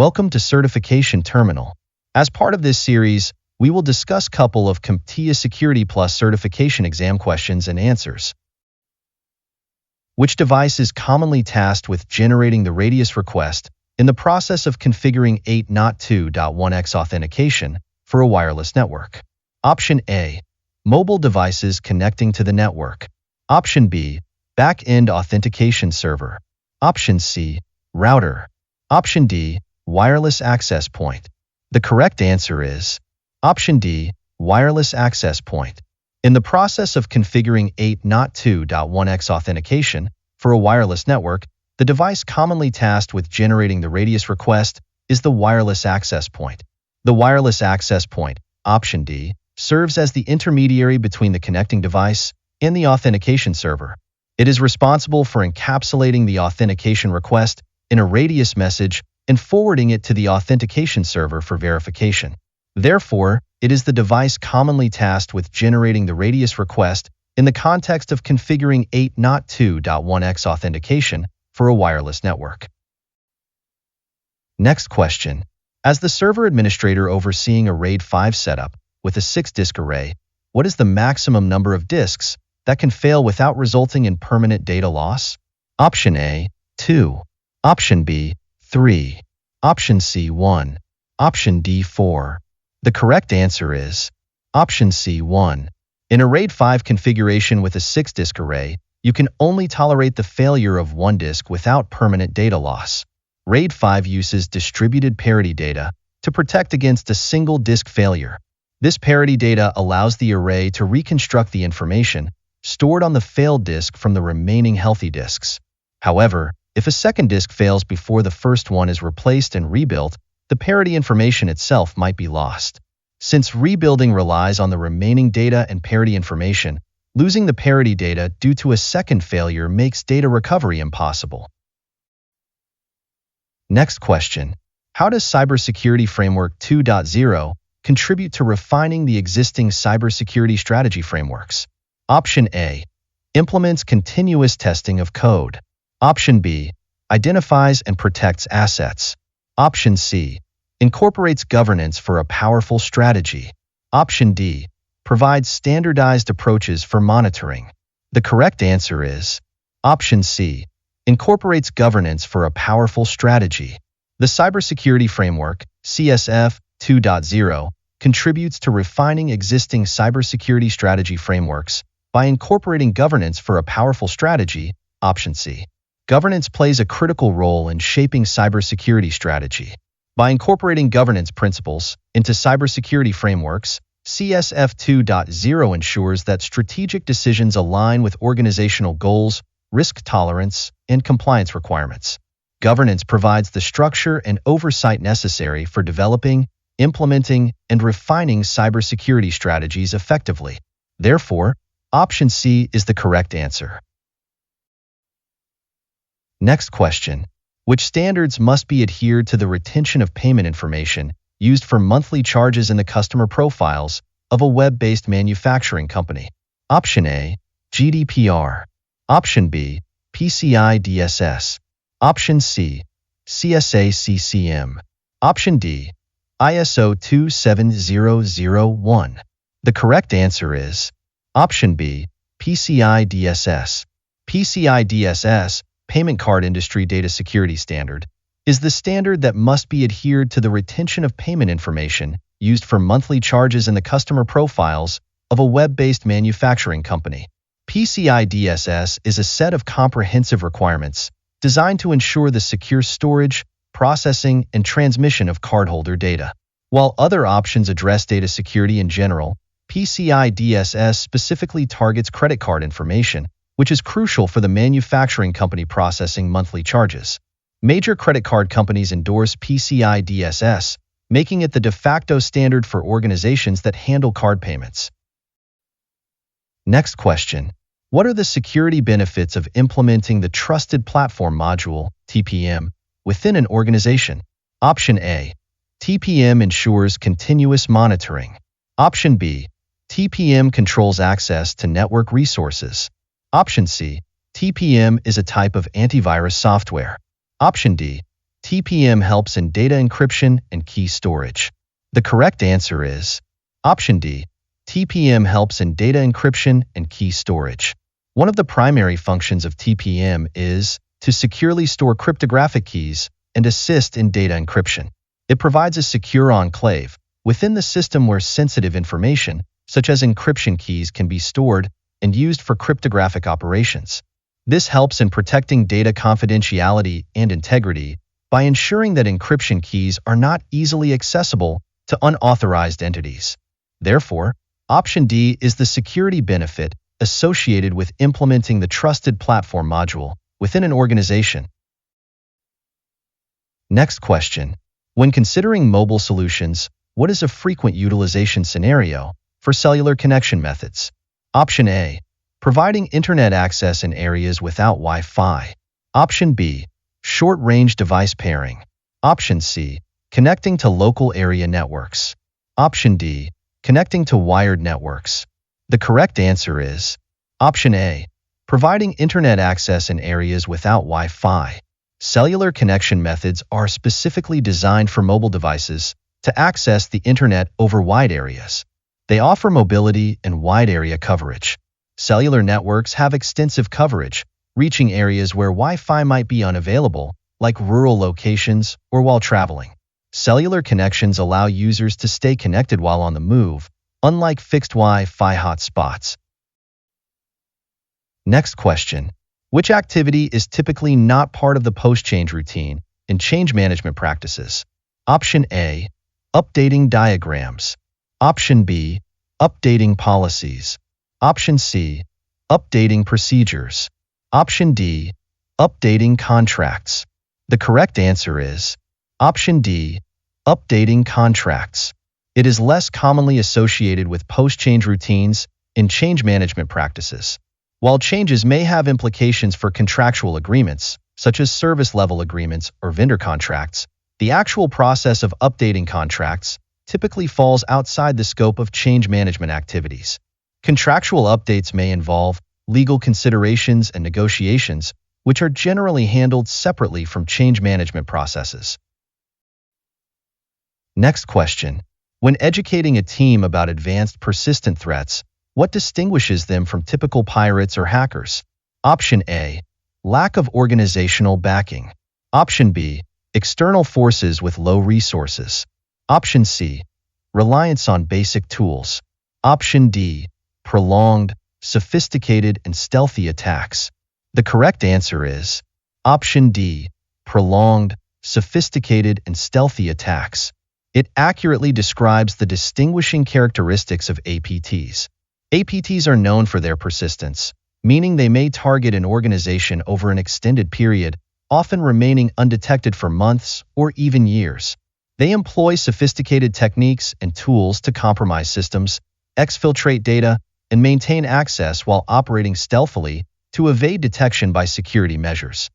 Welcome to Certification Terminal. As part of this series, we will discuss a couple of CompTIA Security Plus certification exam questions and answers. Which device is commonly tasked with generating the radius request in the process of configuring 8.2.1x authentication for a wireless network? Option A, mobile devices connecting to the network. Option B, back-end authentication server. Option C, router. Option D, wireless access point. The correct answer is Option D, wireless access point. In the process of configuring 8.2.1x authentication for a wireless network, the device commonly tasked with generating the radius request is the wireless access point. The wireless access point, Option D, serves as the intermediary between the connecting device and the authentication server. It is responsible for encapsulating the authentication request in a radius message and forwarding it to the authentication server for verification. Therefore, it is the device commonly tasked with generating the radius request in the context of configuring 8.2.1x authentication for a wireless network. Next question. As the server administrator overseeing a RAID 5 setup with a 6-disk array, what is the maximum number of disks that can fail without resulting in permanent data loss? Option A, 2. Option B, 3. Option C, 1. Option D, 4. The correct answer is Option C, 1. In a RAID 5 configuration with a 6-disk array, you can only tolerate the failure of one disk without permanent data loss. RAID 5 uses distributed parity data to protect against a single disk failure. This parity data allows the array to reconstruct the information stored on the failed disk from the remaining healthy disks. However, if a second disk fails before the first one is replaced and rebuilt, the parity information itself might be lost. Since rebuilding relies on the remaining data and parity information, losing the parity data due to a second failure makes data recovery impossible. Next question. How does Cybersecurity Framework 2.0 contribute to refining the existing cybersecurity strategy frameworks? Option A, implements continuous testing of code. Option B, identifies and protects assets. Option C, incorporates governance for a powerful strategy. Option D, provides standardized approaches for monitoring. The correct answer is Option C, incorporates governance for a powerful strategy. The Cybersecurity Framework, CSF 2.0, contributes to refining existing cybersecurity strategy frameworks by incorporating governance for a powerful strategy. Option C. Governance plays a critical role in shaping cybersecurity strategy. By incorporating governance principles into cybersecurity frameworks, CSF 2.0 ensures that strategic decisions align with organizational goals, risk tolerance, and compliance requirements. Governance provides the structure and oversight necessary for developing, implementing, and refining cybersecurity strategies effectively. Therefore, Option C is the correct answer. Next question. Which standards must be adhered to the retention of payment information used for monthly charges in the customer profiles of a web-based manufacturing company? Option A, GDPR. Option B, PCI DSS. Option C, CSA CCM. Option D, ISO 27001. The correct answer is Option B, PCI DSS. PCI DSS, Payment Card Industry Data Security Standard, is the standard that must be adhered to the retention of payment information used for monthly charges in the customer profiles of a web-based manufacturing company. PCI DSS is a set of comprehensive requirements designed to ensure the secure storage, processing, and transmission of cardholder data. While other options address data security in general, PCI DSS specifically targets credit card information, which is crucial for the manufacturing company processing monthly charges. Major credit card companies endorse PCI DSS, making it the de facto standard for organizations that handle card payments. Next question. What are the security benefits of implementing the Trusted Platform Module, TPM, within an organization? Option A. TPM ensures continuous monitoring. Option B. TPM controls access to network resources. Option C. TPM is a type of antivirus software. Option D. TPM helps in data encryption and key storage. The correct answer is option D. TPM helps in data encryption and key storage. One of the primary functions of TPM is to securely store cryptographic keys and assist in data encryption. It provides a secure enclave within the system where sensitive information, such as encryption keys, can be stored and used for cryptographic operations. This helps in protecting data confidentiality and integrity by ensuring that encryption keys are not easily accessible to unauthorized entities. Therefore, option D is the security benefit associated with implementing the Trusted Platform module within an organization. Next question. When considering mobile solutions, what is a frequent utilization scenario for cellular connection methods? Option A. Providing internet access in areas without Wi-Fi. Option B. Short-range device pairing. Option C. Connecting to local area networks. Option D. Connecting to wired networks. The correct answer is option A. Providing internet access in areas without Wi-Fi. Cellular connection methods are specifically designed for mobile devices to access the internet over wide areas. They offer mobility and wide area coverage. Cellular networks have extensive coverage, reaching areas where Wi-Fi might be unavailable, like rural locations or while traveling. Cellular connections allow users to stay connected while on the move, unlike fixed Wi-Fi hotspots. Next question. Which activity is typically not part of the post-change routine in change management practices? Option A. Updating diagrams. Option B. Updating policies. Option C. Updating procedures. Option D. Updating contracts. The correct answer is option D. Updating contracts. It is less commonly associated with post-change routines in change management practices. While changes may have implications for contractual agreements, such as service-level agreements or vendor contracts, the actual process of updating contracts typically falls outside the scope of change management activities. Contractual updates may involve legal considerations and negotiations, which are generally handled separately from change management processes. Next question. When educating a team about advanced persistent threats, what distinguishes them from typical pirates or hackers? Option A. Lack of organizational backing. Option B. External forces with low resources. Option C. Reliance on basic tools. Option D. Prolonged, sophisticated, and stealthy attacks. The correct answer is option D. Prolonged, sophisticated, and stealthy attacks. It accurately describes the distinguishing characteristics of APTs. APTs are known for their persistence, meaning they may target an organization over an extended period, often remaining undetected for months or even years. They employ sophisticated techniques and tools to compromise systems, exfiltrate data, and maintain access while operating stealthily to evade detection by security measures.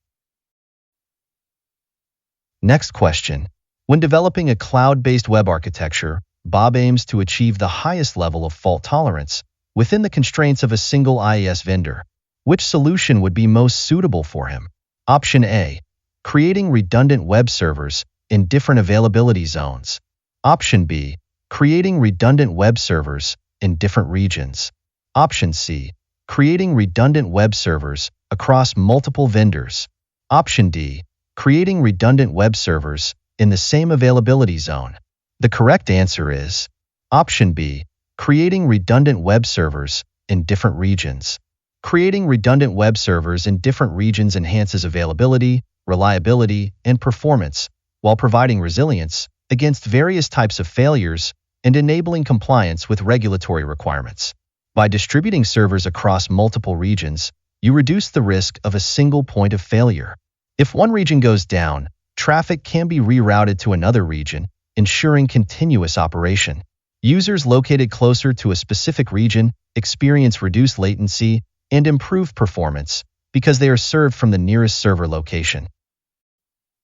Next question. When developing a cloud-based web architecture, Bob aims to achieve the highest level of fault tolerance within the constraints of a single IaaS vendor. Which solution would be most suitable for him? Option A. Creating redundant web servers in different availability zones. Option B. Creating redundant web servers in different regions. Option C. Creating redundant web servers across multiple vendors. Option D. Creating redundant web servers in the same availability zone. The correct answer is option B. Creating redundant web servers in different regions. Creating redundant web servers in different regions enhances availability, reliability, and performance, while providing resilience against various types of failures and enabling compliance with regulatory requirements. By distributing servers across multiple regions, you reduce the risk of a single point of failure. If one region goes down, traffic can be rerouted to another region, ensuring continuous operation. Users located closer to a specific region experience reduced latency and improved performance because they are served from the nearest server location.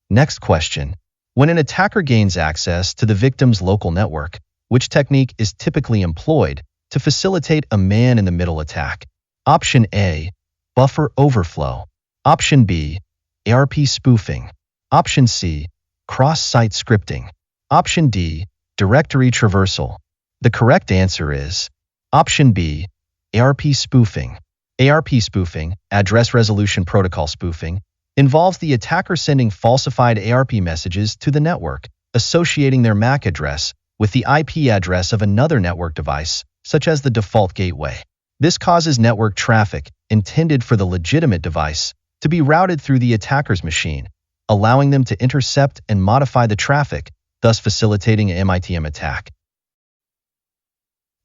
Next question. When an attacker gains access to the victim's local network, which technique is typically employed to facilitate a man-in-the-middle attack? Option A. Buffer overflow. Option B. ARP spoofing. Option C, cross-site scripting. Option D, directory traversal. The correct answer is Option B, ARP spoofing. ARP spoofing, address resolution protocol spoofing, involves the attacker sending falsified ARP messages to the network, associating their MAC address with the IP address of another network device, such as the default gateway. This causes network traffic intended for the legitimate device to be routed through the attacker's machine, allowing them to intercept and modify the traffic, thus facilitating an MITM attack.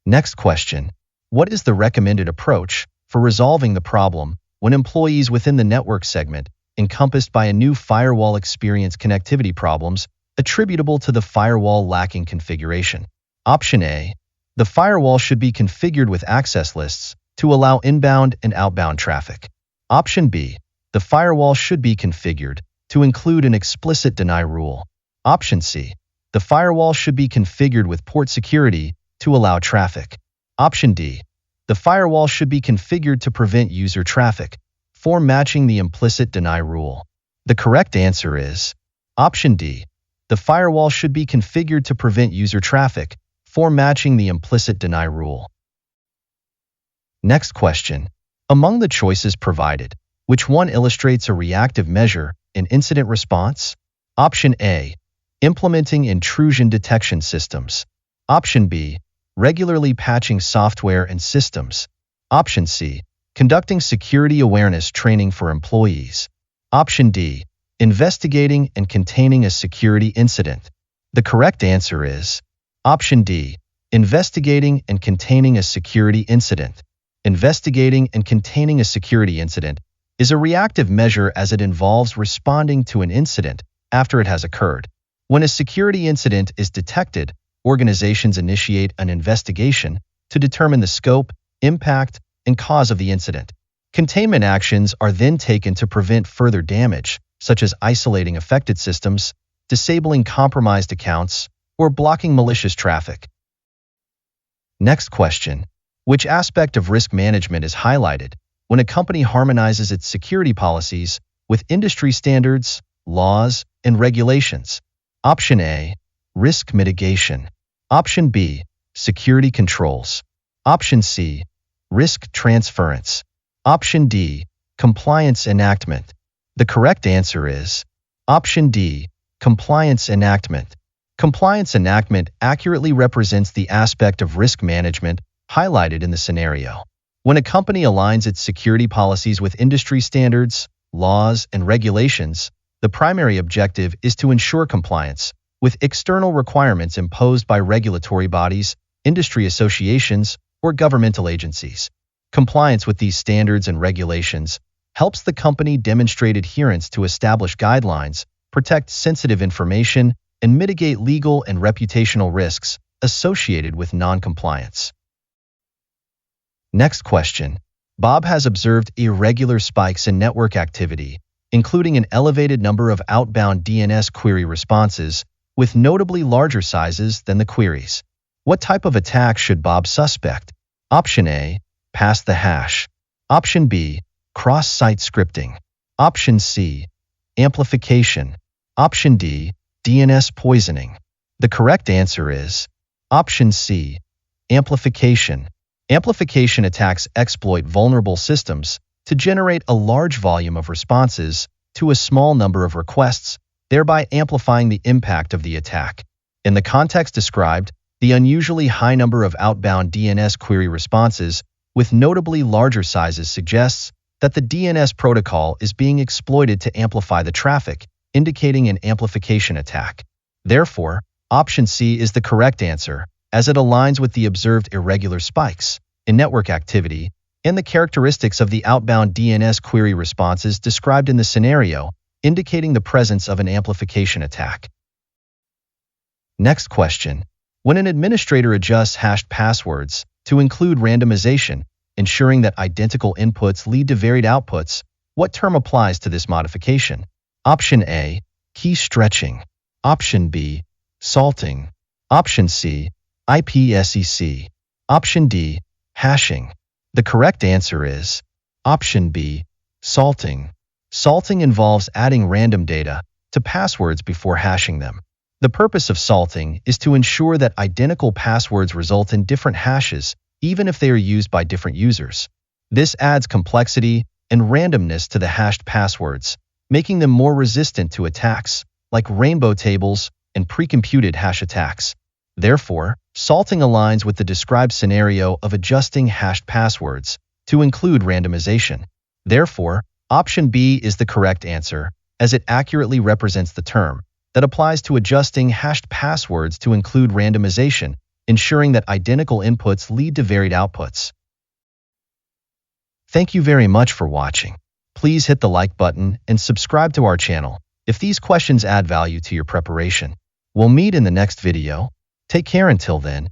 Next question. What is the recommended approach for resolving the problem when employees within the network segment encompassed by a new firewall experience connectivity problems attributable to the firewall lacking configuration? Option A. The firewall should be configured with access lists to allow inbound and outbound traffic. Option B. The firewall should be configured to include an explicit deny rule. Option C. The firewall should be configured with port security to allow traffic. Option D. The firewall should be configured to prevent user traffic, form matching the implicit deny rule. The correct answer is Option D. The firewall should be configured to prevent user traffic, form matching the implicit deny rule. Next question. Among the choices provided, which one illustrates a reactive measure in incident response? Option A. Implementing intrusion detection systems. Option B. Regularly patching software and systems. Option C. Conducting security awareness training for employees. Option D. Investigating and containing a security incident. The correct answer is Option D. Investigating and containing a security incident. Investigating and containing a security incident is a reactive measure as it involves responding to an incident after it has occurred. When a security incident is detected, organizations initiate an investigation to determine the scope, impact, and cause of the incident. Containment actions are then taken to prevent further damage, such as isolating affected systems, disabling compromised accounts, or blocking malicious traffic. Next question. Which aspect of risk management is highlighted when a company harmonizes its security policies with industry standards, laws, and regulations? Option A. Risk mitigation. Option B. Security controls. Option C. Risk transference. Option D. Compliance enactment. The correct answer is Option D. Compliance enactment. Compliance enactment accurately represents the aspect of risk management highlighted in the scenario. When a company aligns its security policies with industry standards, laws, and regulations, the primary objective is to ensure compliance with external requirements imposed by regulatory bodies, industry associations, or governmental agencies. Compliance with these standards and regulations helps the company demonstrate adherence to established guidelines, protect sensitive information, and mitigate legal and reputational risks associated with non-compliance. Next question. Bob has observed irregular spikes in network activity, including an elevated number of outbound DNS query responses with notably larger sizes than the queries. What type of attack should Bob suspect? Option A. Pass the hash. Option B. Cross-site scripting. Option C. Amplification. Option D. DNS poisoning. The correct answer is Option C. Amplification. Amplification attacks exploit vulnerable systems to generate a large volume of responses to a small number of requests, thereby amplifying the impact of the attack. In the context described, the unusually high number of outbound DNS query responses with notably larger sizes suggests that the DNS protocol is being exploited to amplify the traffic, indicating an amplification attack. Therefore, Option C is the correct answer, as it aligns with the observed irregular spikes in network activity and the characteristics of the outbound DNS query responses described in the scenario, indicating the presence of an amplification attack. Next question. When an administrator adjusts hashed passwords to include randomization, ensuring that identical inputs lead to varied outputs, what term applies to this modification? Option A. Key stretching. Option B. Salting. Option C. IPsec. Option D. Hashing. The correct answer is Option B. Salting. Salting involves adding random data to passwords before hashing them. The purpose of salting is to ensure that identical passwords result in different hashes, even if they are used by different users. This adds complexity and randomness to the hashed passwords, making them more resistant to attacks, like rainbow tables and pre-computed hash attacks. Therefore, salting aligns with the described scenario of adjusting hashed passwords to include randomization. Therefore, option B is the correct answer, as it accurately represents the term that applies to adjusting hashed passwords to include randomization, ensuring that identical inputs lead to varied outputs. Thank you very much for watching. Please hit the like button and subscribe to our channel if these questions add value to your preparation. We'll meet in the next video. Take care until then.